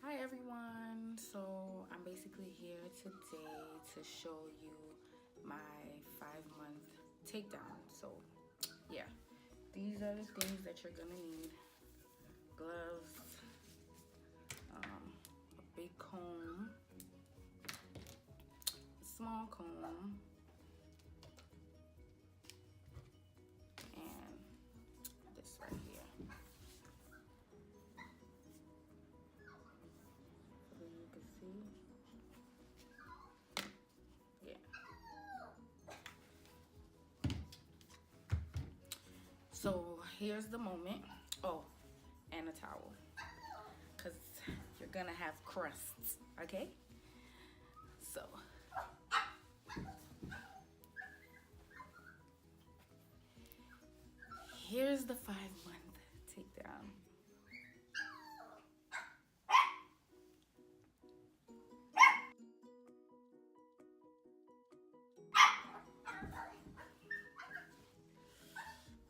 Hi everyone, so I'm basically here today to show you my 5-month takedown. So yeah, these are the things that you're gonna need: gloves, a big comb, a small comb, and this right here. So you can see, yeah. So here's the moment. Oh, and a towel, because you're gonna have crusts, okay? So here's the 5-month takedown.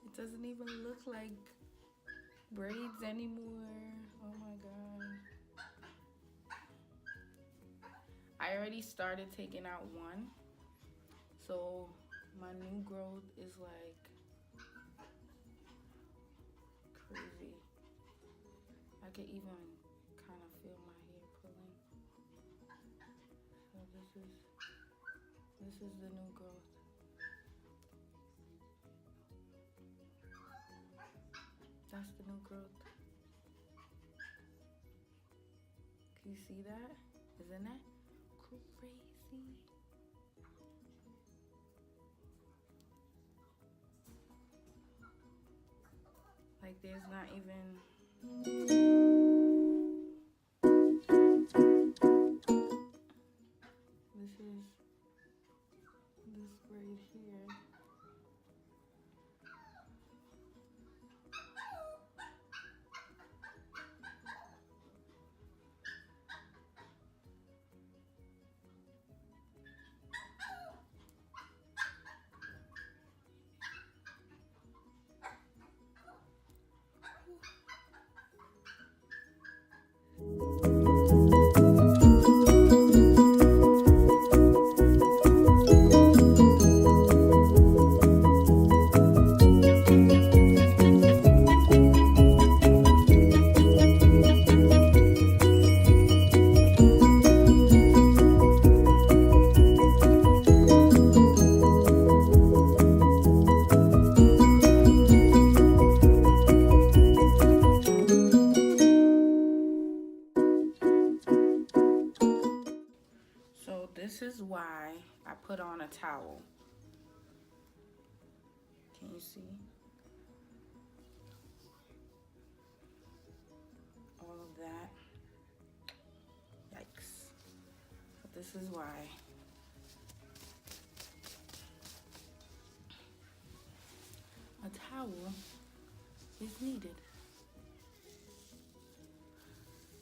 It doesn't even look like braids anymore. Oh my god. I already started taking out one. So my new growth is like crazy. I can even kind of feel my hair pulling. So this is the new growth. That's the new growth. Can you see that? Isn't that crazy? Like there's not even... This is this braid here. This is why I put on a towel. Can you see? All of that. Yikes. But this is why. A towel is needed.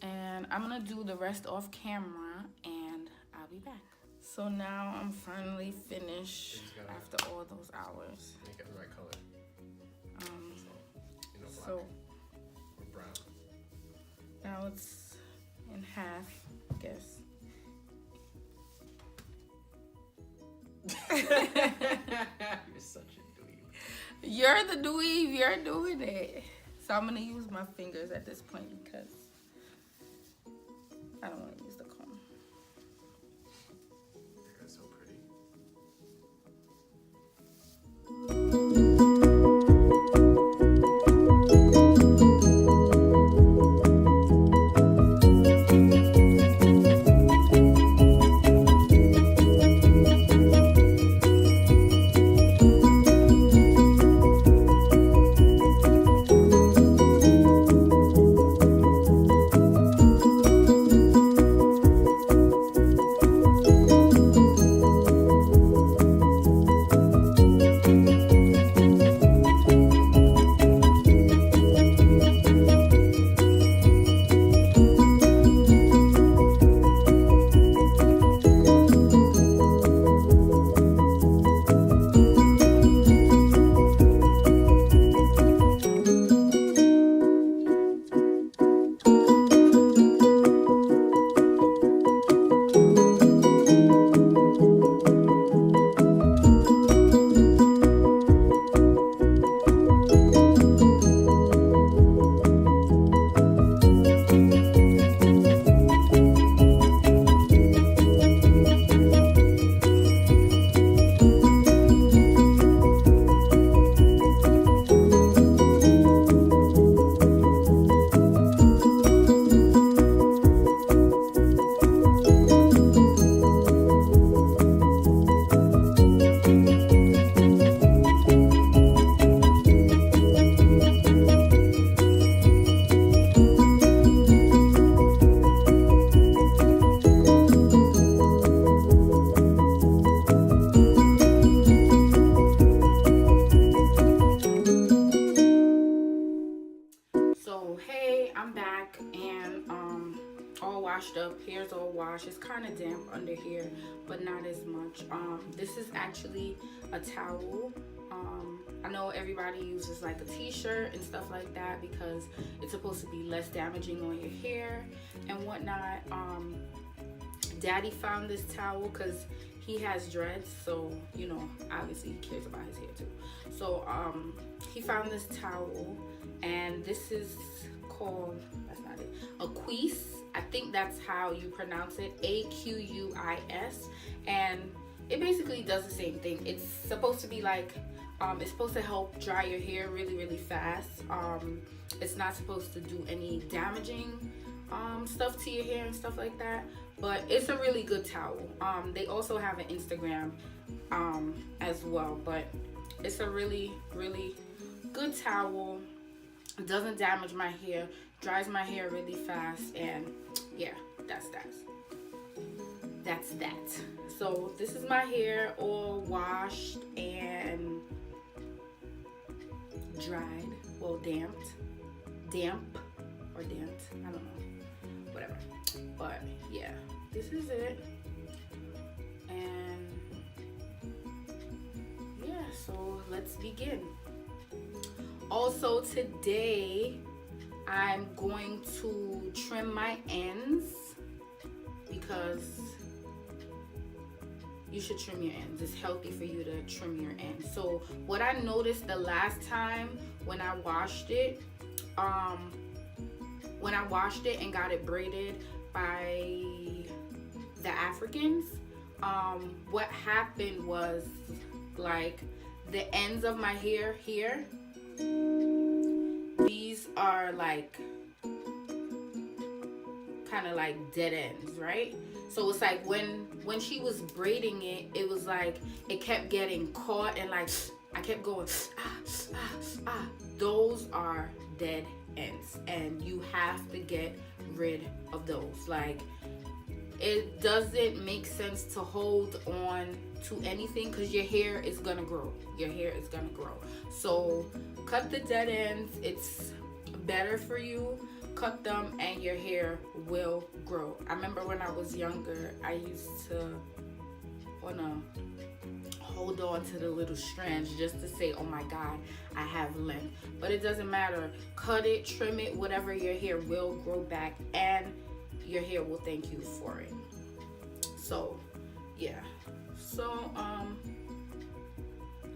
And I'm gonna do the rest off camera and I'll be back. So now I'm finally finished after all those hours. Make it the right color. Black. So or brown. Now it's in half, I guess. You're such a dweeb. You're the dweeb, you're doing it. So I'm gonna use my fingers at this point because I don't want to use the comb. You're so pretty. So hey, I'm back and all washed up. Hair's all washed. It's kind of damp under here, but not as much. This is actually a towel. I know everybody uses like a t-shirt and stuff like that because it's supposed to be less damaging on your hair and whatnot. Daddy found this towel because he has dreads, so you know, obviously he cares about his hair too. So he found this towel, and this is called, that's not it, a queese. I think that's how you pronounce it, A-Q-U-I-S, and it basically does the same thing. It's supposed to be like, it's supposed to help dry your hair really, really fast. It's not supposed to do any damaging stuff to your hair and stuff like that, but it's a really good towel. They also have an Instagram as well, but it's a really, really good towel. It doesn't damage my hair, dries my hair really fast, and yeah, that's that. So this is my hair all washed and dried, well, damp, I don't know, whatever. But yeah, this is it. And yeah, so let's begin. Also today I'm going to trim my ends because you should trim your ends. It's healthy for you to trim your ends. So what I noticed the last time when I washed it and got it braided by the Africans, what happened was, like, the ends of my hair here, these are like kind of like dead ends, right? So it's like when she was braiding it, it was like it kept getting caught, and like I kept going those are dead ends, and you have to get rid of those. Like, it doesn't make sense to hold on to anything because your hair is gonna grow. So cut the dead ends. It's better for you. Cut them and your hair will grow. I remember when I was younger, I used to wanna hold on to the little strands just to say, oh my God, I have length. But it doesn't matter. Cut it, trim it, whatever, your hair will grow back and your hair will thank you for it. So yeah, so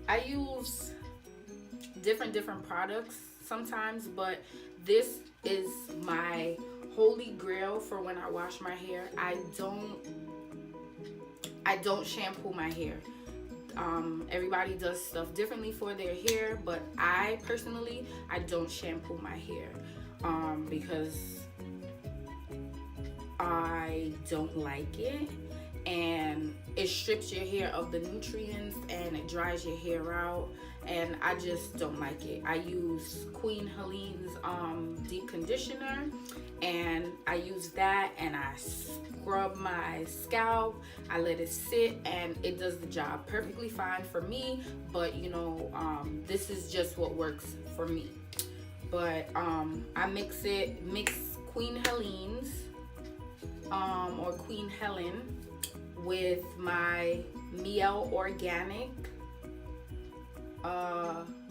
I use different products sometimes, but this is my holy grail for when I wash my hair. I don't shampoo my hair. Everybody does stuff differently for their hair, but I personally, I don't shampoo my hair because I don't like it, and it strips your hair of the nutrients and it dries your hair out, and I just don't like it. I use Queen Helene's deep conditioner, and I use that and I scrub my scalp. I let it sit and it does the job perfectly fine for me, but you know, this is just what works for me. But I mix Queen Helene's or Queen Helen with my Miel Organic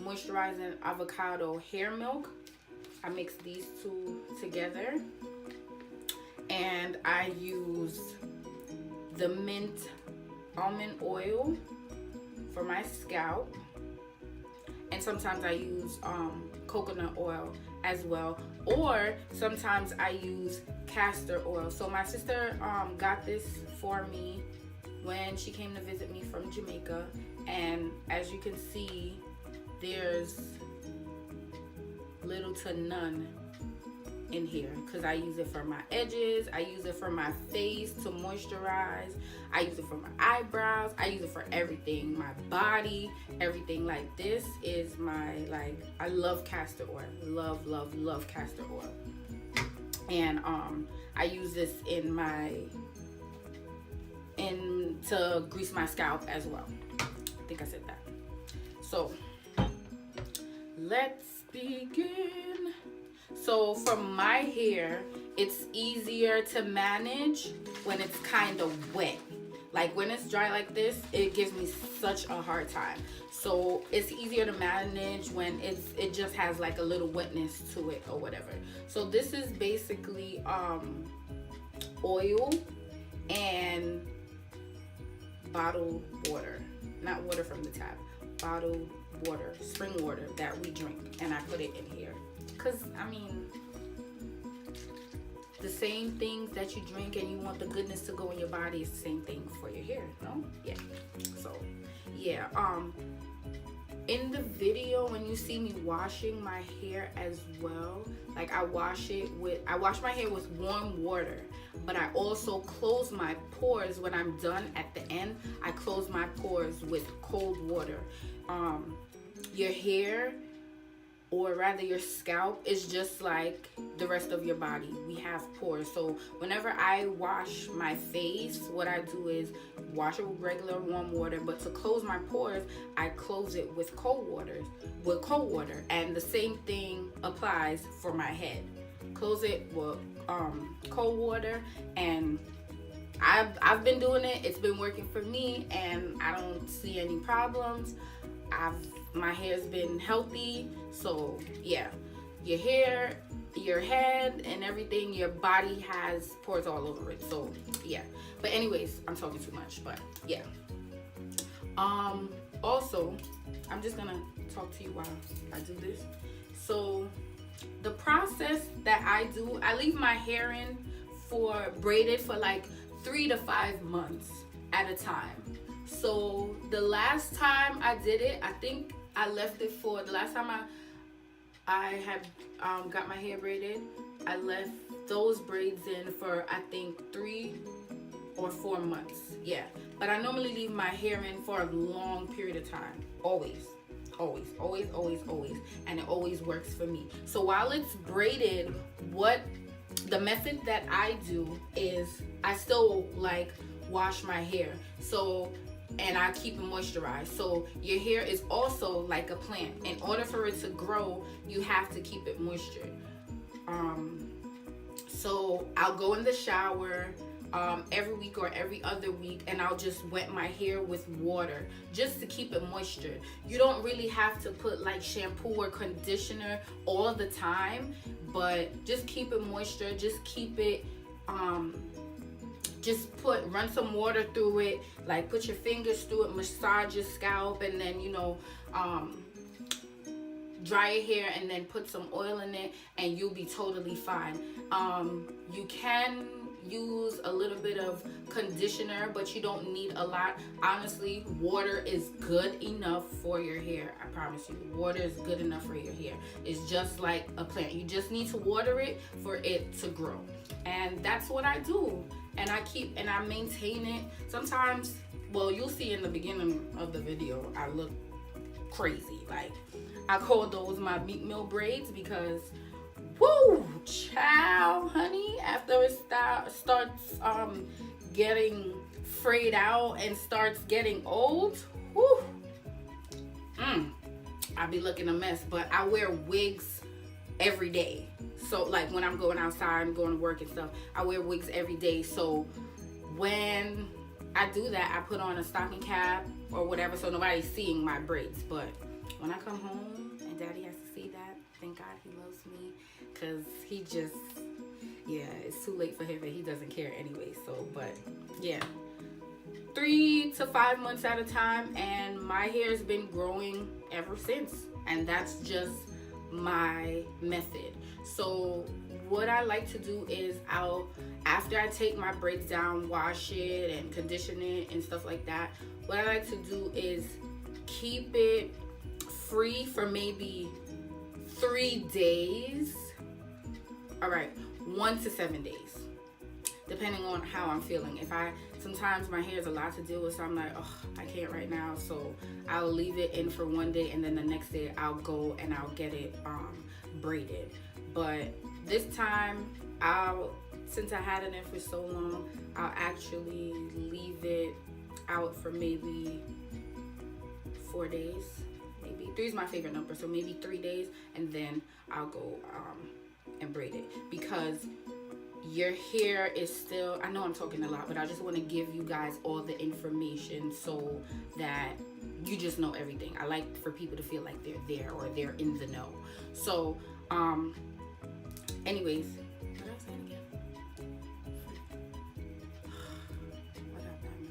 moisturizing avocado hair milk. I mix these two together, and I use the mint almond oil for my scalp, and sometimes I use coconut oil as well, or sometimes I use castor oil. So my sister got this for me when she came to visit me from Jamaica, and as you can see, there's little to none in here because I use it for my edges, I use it for my face to moisturize, I use it for my eyebrows, I use it for everything, my body, everything. Like, this is my, like, I love castor oil, love castor oil. And I use this to grease my scalp as well. I think I said that. So let's begin. So for my hair, it's easier to manage when it's kind of wet. Like when it's dry like this, it gives me such a hard time. So it's easier to manage when it just has like a little wetness to it or whatever. So this is basically oil and bottled water. Not water from the tap. Bottled water, spring water that we drink. And I put it in here. Because, I mean, the same things that you drink and you want the goodness to go in your body is the same thing for your hair, no? Yeah. So, yeah. In the video, when you see me washing my hair as well, like I wash my hair with warm water, but I also close my pores when I'm done at the end. I close my pores with cold water. Your hair, or rather your scalp, is just like the rest of your body. We have pores. So whenever I wash my face, what I do is wash it with regular warm water, but to close my pores, I close it with cold water. And the same thing applies for my head. Close it with cold water, and I've been doing it. It's been working for me, and I don't see any problems. My hair's been healthy. So yeah, your hair, your head, and everything, your body has pores all over it. So yeah, but anyways, I'm talking too much, but yeah. Also, I'm just gonna talk to you while I do this. So the process that I do, I leave my hair in for braided for like 3 to 5 months at a time. So the last time I did it, I think I left it for, the last time I had got my hair braided, I left those braids in for I think 3 or 4 months. Yeah, but I normally leave my hair in for a long period of time. Always, and it always works for me. So while it's braided, the method that I do is I still like wash my hair. So, and I keep it moisturized. So your hair is also like a plant. In order for it to grow, you have to keep it moisture. So I'll go in the shower every week or every other week, and I'll just wet my hair with water just to keep it moisture. You don't really have to put like shampoo or conditioner all the time, but just keep it moisture. Just keep it run some water through it, like put your fingers through it, massage your scalp, and then dry your hair and then put some oil in it, and you'll be totally fine. You can use a little bit of conditioner, but you don't need a lot. Honestly, water is good enough for your hair. I promise you, water is good enough for your hair. It's just like a plant. You just need to water it for it to grow. And that's what I do. And I maintain it. Sometimes, well, you'll see in the beginning of the video, I look crazy. Like, I call those my meat meal braids because, woo, child, honey, after it starts getting frayed out and starts getting old, whoo, I be looking a mess. But I wear wigs every day. So like when I'm going outside, I'm going to work and stuff, I wear wigs every day. So when I do that, I put on a stocking cap or whatever, so nobody's seeing my braids. But when I come home and daddy has to see that, thank God he loves me, because he just, yeah, it's too late for him and he doesn't care anyway. So, but yeah, 3 to 5 months at a time, and my hair's been growing ever since. And that's just my method. So what I like to do is after I take my braids down, wash it and condition it and stuff like that, what I like to do is keep it free for maybe 3 days. All right, 1 to 7 days, depending on how I'm feeling. Sometimes my hair is a lot to deal with, so I'm like, oh, I can't right now. So I'll leave it in for 1 day, and then the next day I'll go and I'll get it braided. But this time, since I had it in for so long, I'll actually leave it out for maybe 4 days. Maybe 3 is my favorite number, so maybe 3 days, and then I'll go and braid it, because your hair is still, I know I'm talking a lot, but I just want to give you guys all the information so that you just know everything. I like for people to feel like they're there or they're in the know. So anyways, what did I say again? What happened?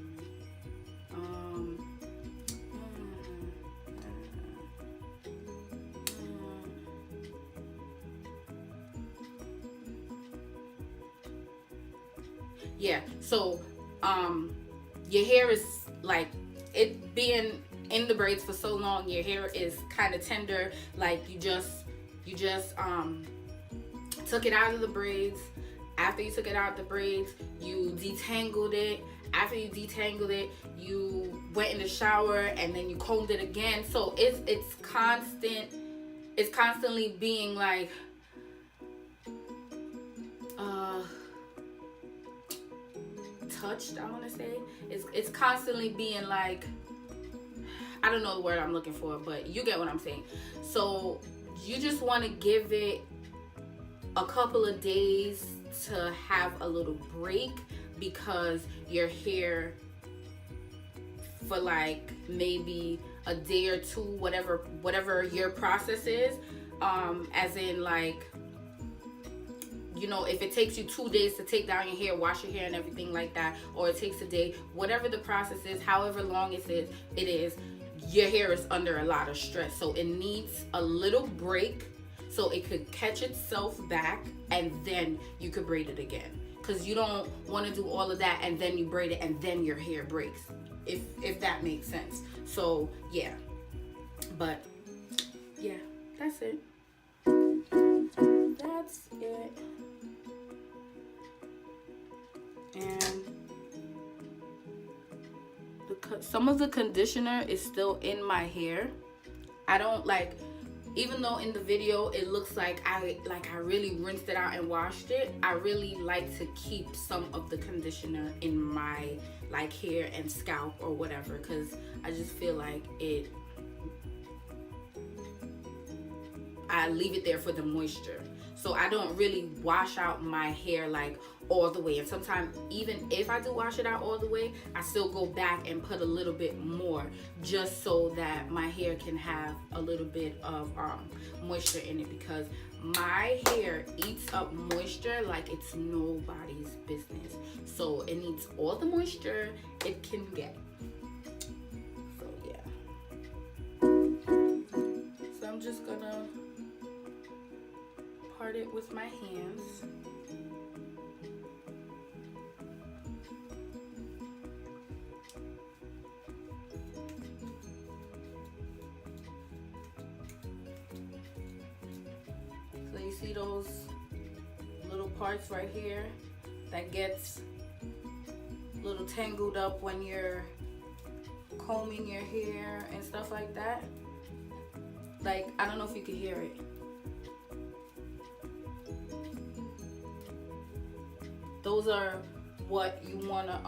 Yeah, so your hair is like, it being in the braids for so long, your hair is kind of tender. Like you just took it out of the braids. After you took it out of the braids, you detangled it. After you detangled it, you went in the shower and then you combed it again. So it's constantly being like touched, I want to say. It's constantly being like, I don't know the word I'm looking for, but you get what I'm saying. So you just want to give it a couple of days to have a little break, because your hair, for like maybe a day or two, whatever your process is, as in like, you know, if it takes you 2 days to take down your hair, wash your hair and everything like that, or it takes a day, whatever the process is, however long it is, your hair is under a lot of stress. So it needs a little break so it could catch itself back, and then you could braid it again. Because you don't want to do all of that and then you braid it and then your hair breaks, if that makes sense. So yeah, but yeah, that's it. That's it. And some of the conditioner is still in my hair. I don't like, even though in the video it looks like I really rinsed it out and washed it, I really like to keep some of the conditioner in my like hair and scalp or whatever, because I just feel like I leave it there for the moisture. So I don't really wash out my hair like all the way. And sometimes even if I do wash it out all the way, I still go back and put a little bit more, just so that my hair can have a little bit of moisture in it, because my hair eats up moisture like it's nobody's business. So it needs all the moisture it can get. So yeah. So I'm just gonna part it with my hands. So you see those little parts right here that gets a little tangled up when you're combing your hair and stuff like that? Like, I don't know if you can hear it. Those are what you want to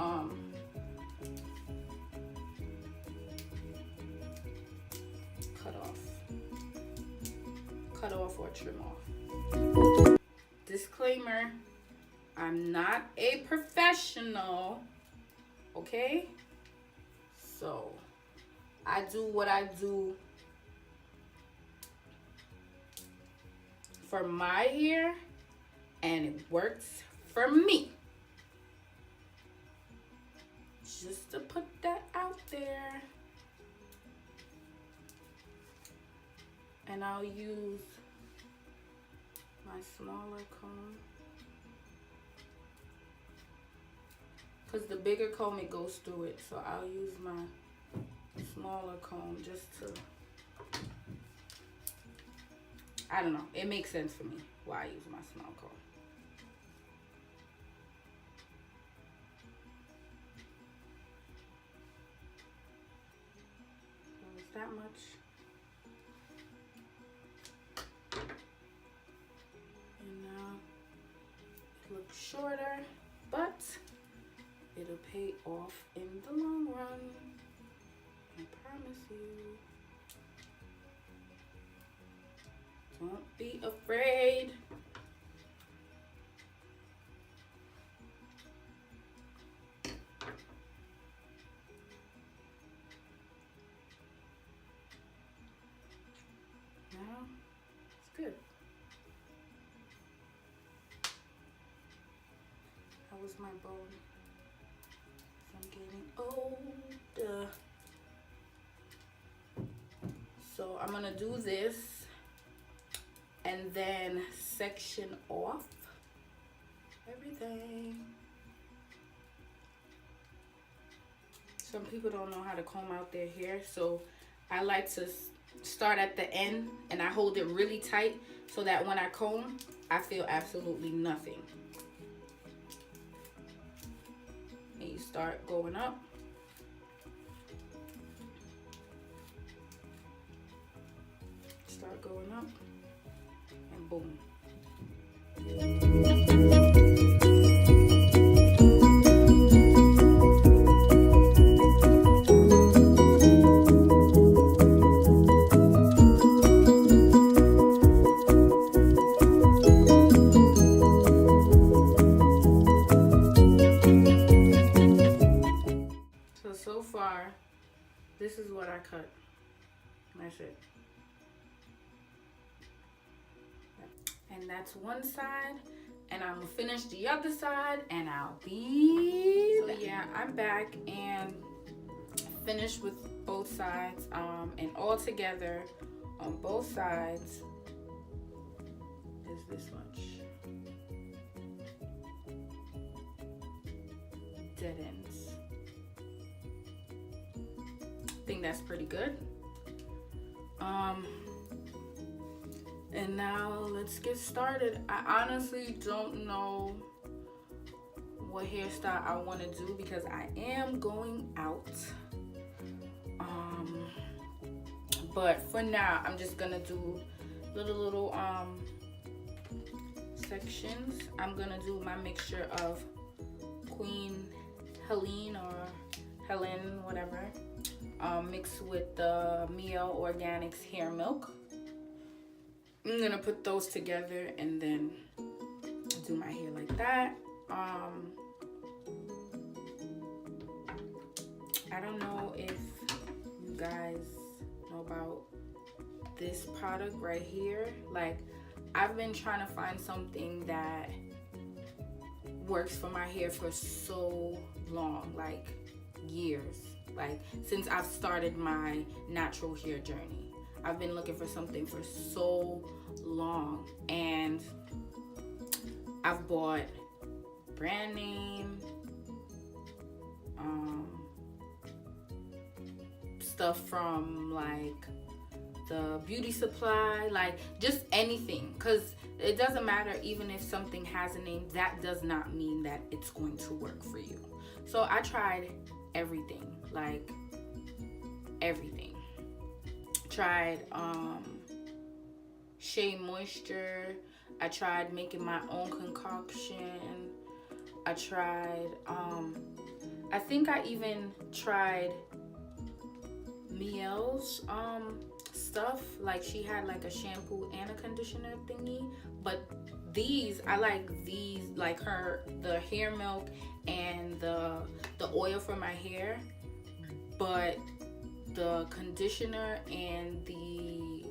cut off or trim off. Disclaimer, I'm not a professional, okay? So I do what I do for my hair, and it works for me. Just to put that out there. And I'll use my smaller comb, because the bigger comb, it goes through it. So I'll use my smaller comb just to, I don't know, it makes sense for me why I use my small comb. That much. And now it looks shorter, but it'll pay off in the long run, I promise you. Don't be afraid. Now it's good. How was my bone? I'm getting older. So I'm gonna do this and then section off everything. Some people don't know how to comb out their hair, so I like to start at the end and I hold it really tight so that when I comb, I feel absolutely nothing. And you start going up. Start going up and boom. So far, this is what I cut. That's it. And that's one side, and I'm gonna finish the other side and I'll be back. So yeah, I'm back and finished with both sides, and all together on both sides is this much. Dead ends. I think that's pretty good. And now let's get started. I honestly don't know what hairstyle I want to do because I am going out. But for now, I'm just gonna do little sections. I'm gonna do my mixture of Queen Helene or Helen, whatever, mixed with the Mio Organics hair milk. I'm gonna put those together and then do my hair like that. I don't know if you guys know about this product right here. Like, I've been trying to find something that works for my hair for so long, like years, like since I've started my natural hair journey. I've been looking for something for so long, and I've bought brand name stuff from like the beauty supply, like just anything, because it doesn't matter. Even if something has a name, that does not mean that it's going to work for you. So I tried everything, like everything. Tried Shea Moisture. I tried making my own concoction. I tried I think I even tried Miel's stuff. Like, she had like a shampoo and a conditioner thingy, but these, I like these, like the hair milk and the oil for my hair, but the conditioner and the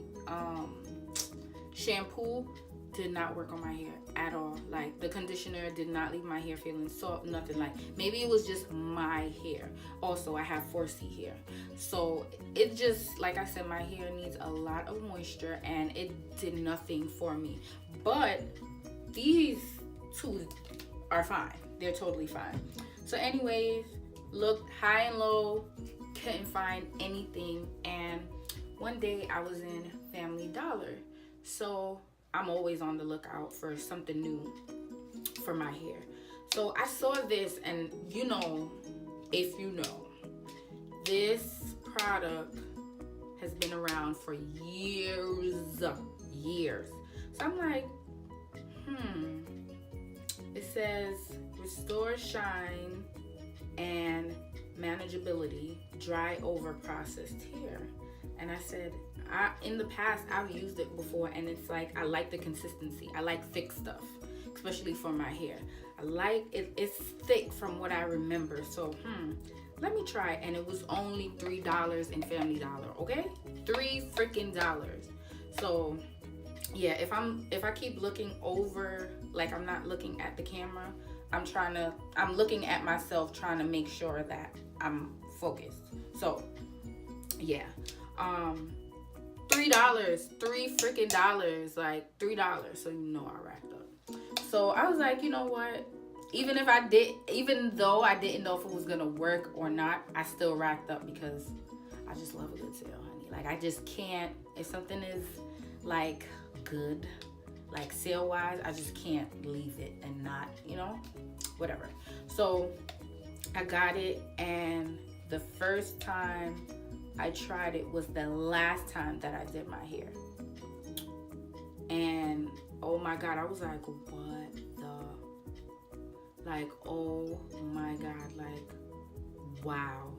shampoo did not work on my hair at all. Like, the conditioner did not leave my hair feeling soft, nothing. Like, maybe it was just my hair. Also, I have 4C hair, so it just, like I said, my hair needs a lot of moisture, and it did nothing for me. But these two are fine. They're totally fine. So anyways, looked high and low, couldn't find anything, and one day I was in Family Dollar, so I'm always on the lookout for something new for my hair. So I saw this, and you know, if you know, this product has been around for years. So I'm like, it says restore shine and manageability, dry over processed hair. And I said, In the past I've used it before, and it's like I like the consistency. I like thick stuff, especially for my hair. I like it. It's thick from what I remember. So let me try it. And it was only $3 in Family Dollar. Okay, $3 freaking dollars. So yeah, if I keep looking over, like I'm not looking at the camera, I'm looking at myself, trying to make sure that I'm focused. So yeah, $3, $3 freaking dollars, like $3. So you know I racked up. So I was like, you know what? Even though I didn't know if it was gonna work or not, I still racked up because I just love a good sale, honey. Like I just can't. If something is like good, like sale wise, I just can't leave it and not, whatever. So I got it, and the first time I tried it was the last time that I did my hair. And oh my God, I was like, what the, like, oh my God, like, wow.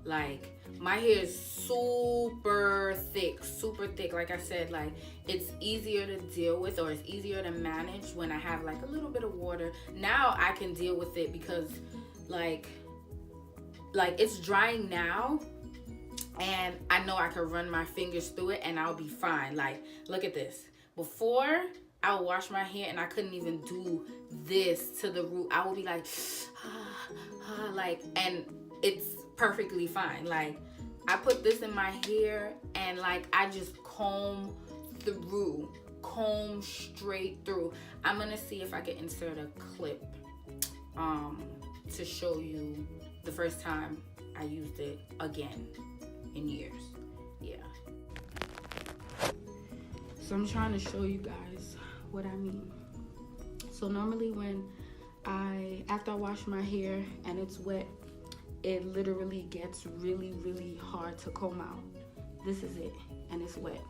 Like, my hair is super thick. Like I said, like, it's easier to deal with, or it's easier to manage when I have like a little bit of water. Now I can deal with it because like it's drying now, and I know I can run my fingers through it and I'll be fine. Like, look at this. Before, I would wash my hair and I couldn't even do this to the root. I would be like, like, and it's perfectly fine. Like, I put this in my hair and like I just comb straight through. I'm gonna see if I can insert a clip to show you the first time I used it again in years. Yeah, so I'm trying to show you guys what I mean. So normally when after I wash my hair and it's wet, it literally gets really, really hard to comb out. This is it, and it's wet.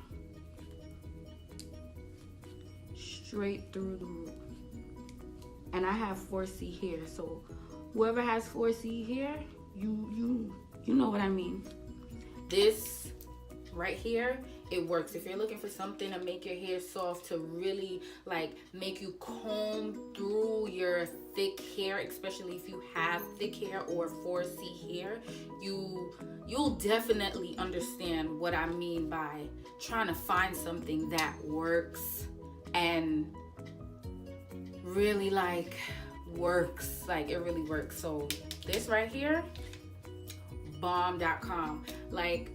Straight through the root. And I have 4C hair, so whoever has 4C hair, you know what I mean. This right here, it works. If you're looking for something to make your hair soft, to really like make you comb through your thick hair, especially if you have thick hair or 4C hair, you'll definitely understand what I mean by trying to find something that works and really like works. Like, it really works. So this right here, bomb.com. Like,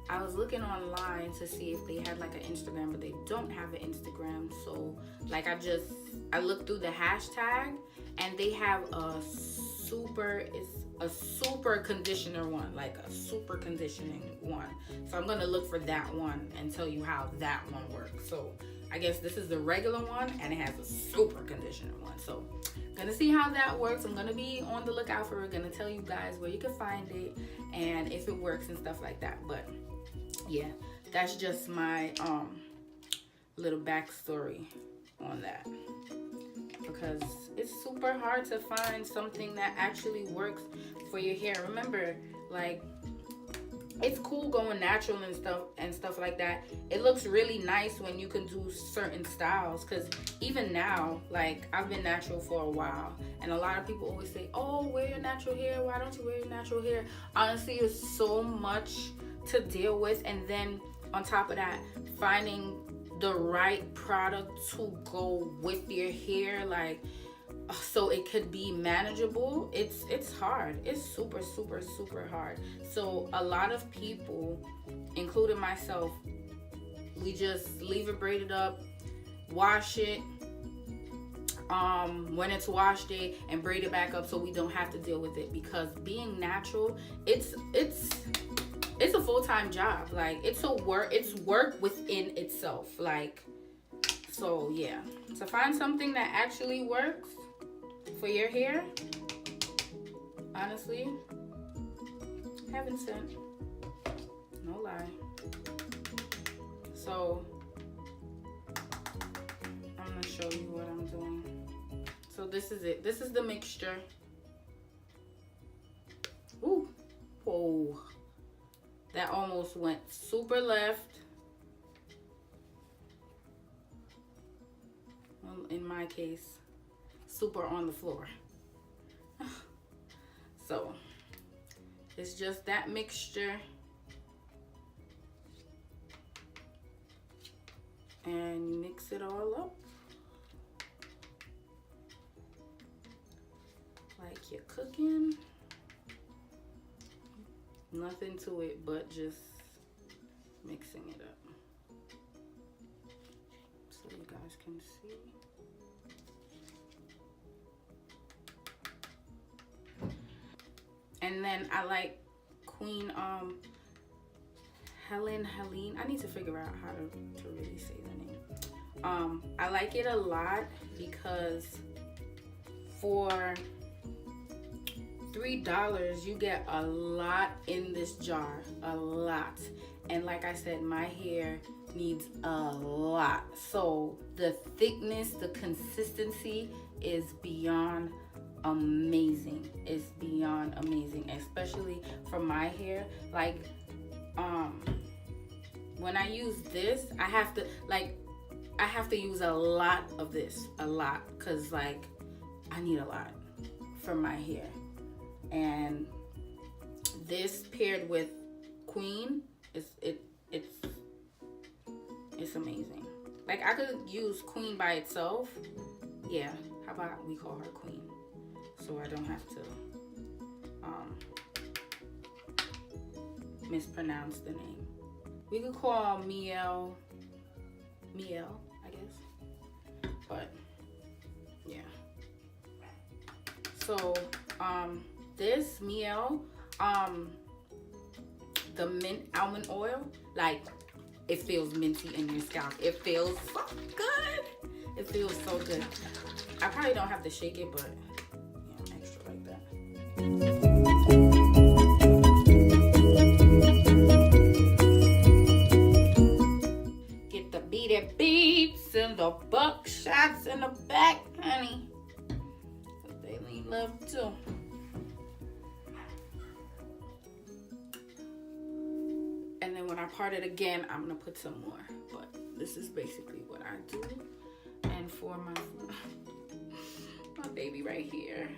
I was looking online to see if they had like an Instagram, but they don't have an Instagram. So like I looked through the hashtag, and they have it's a super conditioner one, like a super conditioning one. So I'm gonna look for that one and tell you how that one works. So I guess this is the regular one, and it has a super conditioner one. So gonna see how that works. I'm gonna be on the lookout for it. Gonna tell you guys where you can find it and if it works and stuff like that. But yeah, that's just my little backstory on that, because it's super hard to find something that actually works for your hair. Remember, like, it's cool going natural and stuff like that. It looks really nice when you can do certain styles, because even now, like, I've been natural for a while, and a lot of people always say, oh, wear your natural hair, why don't you wear your natural hair? Honestly, it's so much to deal with, and then on top of that, finding the right product to go with your hair, like, so it could be manageable. It's hard. It's super hard. So a lot of people, including myself, we just leave it braided up, wash it when it's washed it, and braid it back up so we don't have to deal with it. Because being natural, it's a full-time job. Like, it's work within itself. Like, so yeah, to find something that actually works for your hair, honestly, heaven sent, no lie. So I'm gonna show you what I'm doing. So this is it. This is the mixture. Ooh, whoa. That almost went super left. Well, in my case, super on the floor. So it's just that mixture. And you mix it all up like you're cooking. Nothing to it but just mixing it up so you guys can see. And then I like Queen Helene. I need to figure out how to really say the name. I like it a lot because for $3 you get a lot in this jar, a lot. And like I said, my hair needs a lot, so the thickness, the consistency is beyond amazing. It's beyond amazing, especially for my hair. Like when I use this, I have to use a lot of this, because like I need a lot for my hair. And this paired with Queen, it's amazing. Like I could use Queen by itself. Yeah, how about we call her Queen, so I don't have to mispronounce the name. We could call Miel, I guess. But yeah. So this Miel, the mint almond oil, like it feels minty in your scalp. It feels so good. It feels so good. I probably don't have to shake it, but yeah, I'm extra like that. Get the beaded beads and the buckshots in the back, honey. They need love too. And then when I part it again, I'm gonna put some more. But this is basically what I do. And for my baby right here,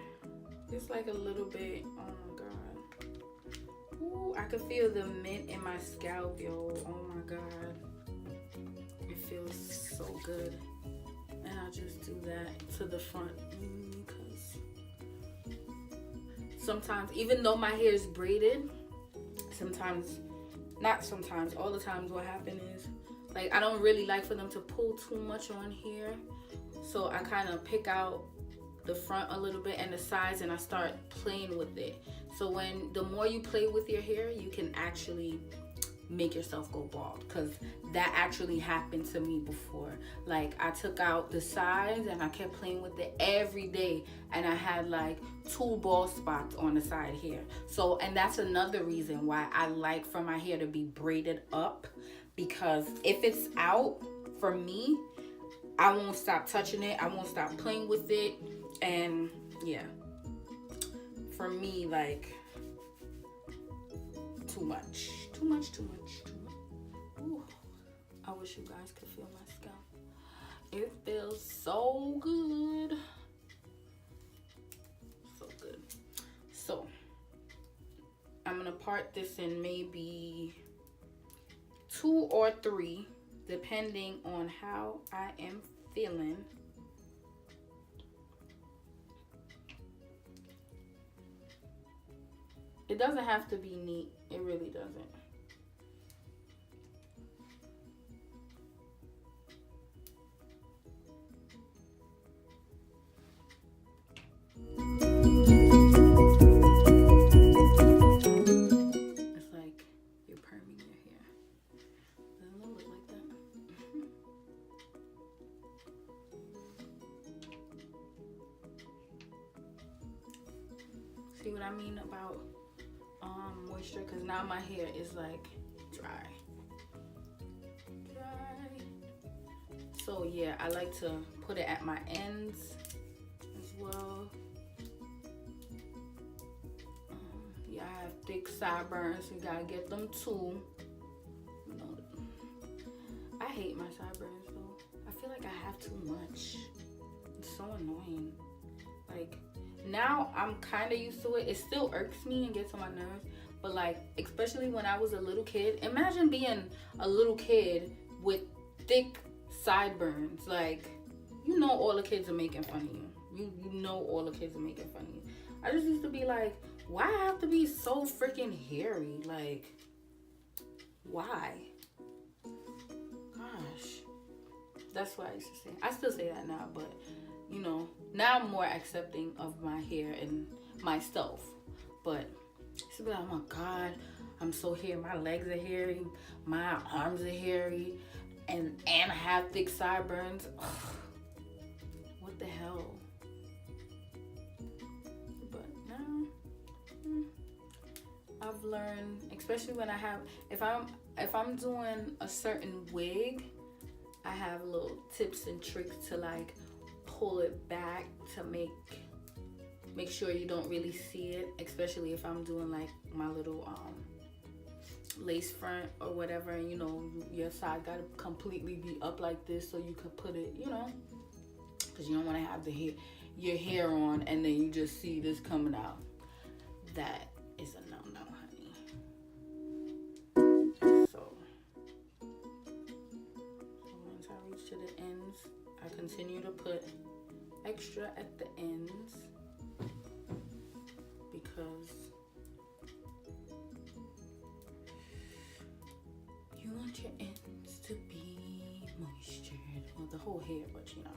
it's like a little bit, oh my god. Ooh, I can feel the mint in my scalp, yo. Oh my god. It feels so good. And I just do that to the front because sometimes, even though my hair is braided, all the times what happens is, like, I don't really like for them to pull too much on here. So I kind of pick out the front a little bit and the sides, and I start playing with it. So the more you play with your hair, you can actually make yourself go bald, because that actually happened to me before. Like, I took out the sides and I kept playing with it every day, and I had like 2 bald spots on the side here. So, and that's another reason why I like for my hair to be braided up, because if it's out, for me, I won't stop touching it, I won't stop playing with it. And yeah, for me, like, too much. Ooh, I wish you guys could feel my scalp. It feels so good. So good. So I'm gonna part this in maybe 2 or 3, depending on how I am feeling. It doesn't have to be neat. It really doesn't. It's like you're perming your hair. Doesn't it look like that? See what I mean about moisture? Because now my hair is like dry. So yeah, I like to put it at my ends as well. Yeah, I have thick sideburns. You gotta get them too. You know, I hate my sideburns though. I feel like I have too much. It's so annoying. Like, now I'm kind of used to it. It still irks me and gets on my nerves. But like, especially when I was a little kid. Imagine being a little kid with thick sideburns. Like, you know all the kids are making fun of you. You know all the kids are making fun of you. I just used to be like, why I have to be so freaking hairy? Like, why? Gosh. That's what I used to say. I still say that now, but you know, now I'm more accepting of my hair and myself. But it's like, oh my God, I'm so hairy. My legs are hairy. My arms are hairy. And I have thick sideburns. Ugh. What the hell? But now, I've learned, especially when I have, if I'm doing a certain wig, I have little tips and tricks to like pull it back to make sure you don't really see it, especially if I'm doing like my little lace front or whatever, and you know your side gotta completely be up like this so you could put it, you know, because you don't want to have your hair on and then you just see this coming out. That is a no-no, honey. So once I reach to the ends, I continue to put extra at the ends because you want your ends to be moistured. Well, the whole hair, but you know.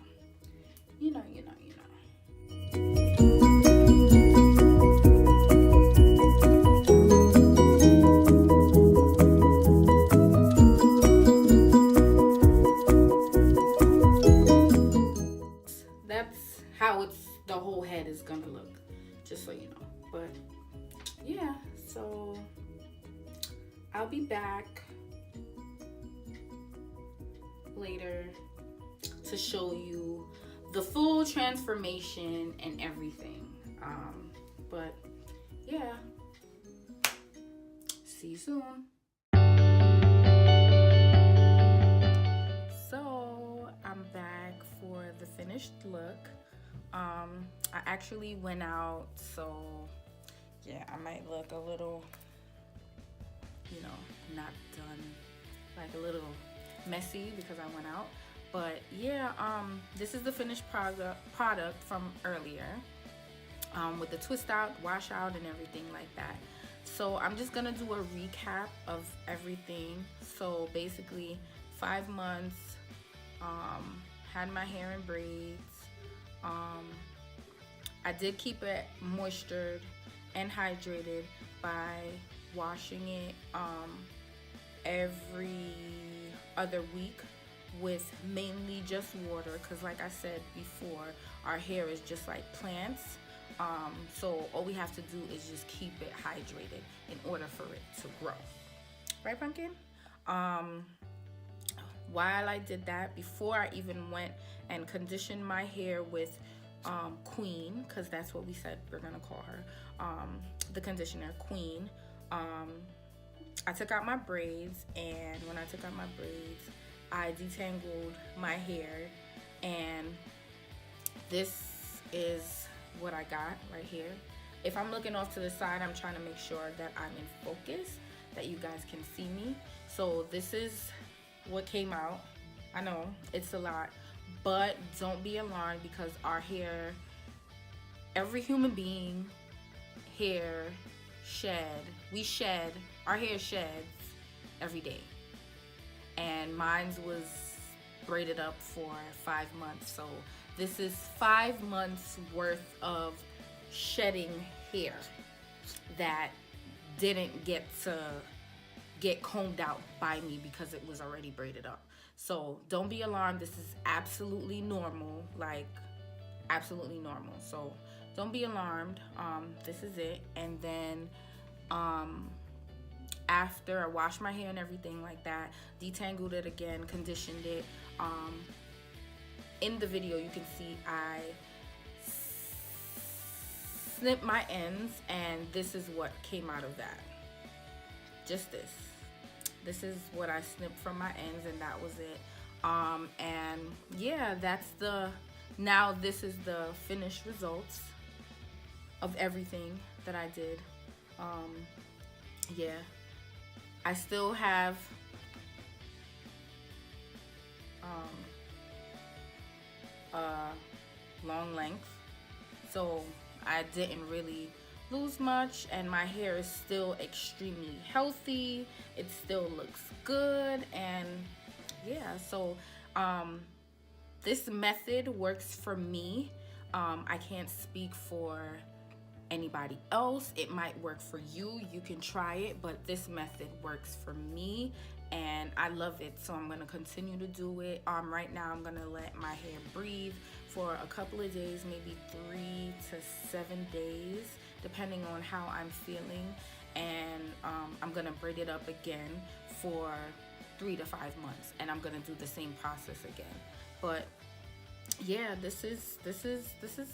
That's how the whole head is gonna look, just so you know. But yeah, so I'll be back later to show you the full transformation and everything. But yeah, see you soon. So I'm back for the finished look. I actually went out, so yeah, I might look a little, you know, not done, like a little messy because I went out. But yeah, this is the finished product from earlier, with the twist out, wash out, and everything like that. So I'm just gonna do a recap of everything. So basically 5 months, had my hair in braids. I did keep it moistured and hydrated by washing it every other week with mainly just water, because like I said before, our hair is just like plants. So all we have to do is just keep it hydrated in order for it to grow. Right, Pumpkin? While I did that, before I even went and conditioned my hair with Queen, because that's what we said we're gonna call her, the conditioner Queen, I took out my braids, and when I took out my braids, I detangled my hair, and this is what I got right here. If I'm looking off to the side, I'm trying to make sure that I'm in focus, that you guys can see me. So this is what came out. I know it's a lot, but don't be alarmed, because our hair, every human being hair our hair sheds every day, and mine was braided up for 5 months. So this is 5 months worth of shedding hair that didn't get combed out by me because it was already braided up. So don't be alarmed. This is absolutely normal, like absolutely normal. So don't be alarmed. This is it. And then after I washed my hair and everything like that, detangled it again, conditioned it. In the video you can see I snipped my ends, and this is what came out of that. Just this. This is what I snipped from my ends, and that was it. And yeah, now this is the finished results of everything that I did. Yeah, I still have long length, so I didn't really lose much, and my hair is still extremely healthy. It still looks good, and yeah, so this method works for me. I can't speak for anybody else. It might work for you. You can try it, but this method works for me, and I love it, so I'm gonna continue to do it. Right now I'm gonna let my hair breathe for a couple of days, maybe 3 to 7 days, depending on how I'm feeling, and I'm gonna braid it up again for 3 to 5 months, and I'm gonna do the same process again. But yeah, this is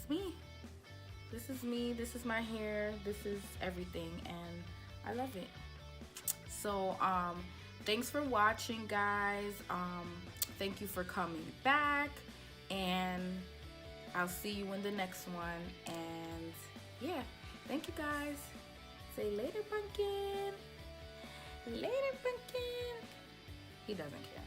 me. This is me. This is my hair. This is everything, and I love it. So thanks for watching, guys. Thank you for coming back, and I'll see you in the next one. And yeah, thank you, guys. Say later, pumpkin. Later, pumpkin. He doesn't care.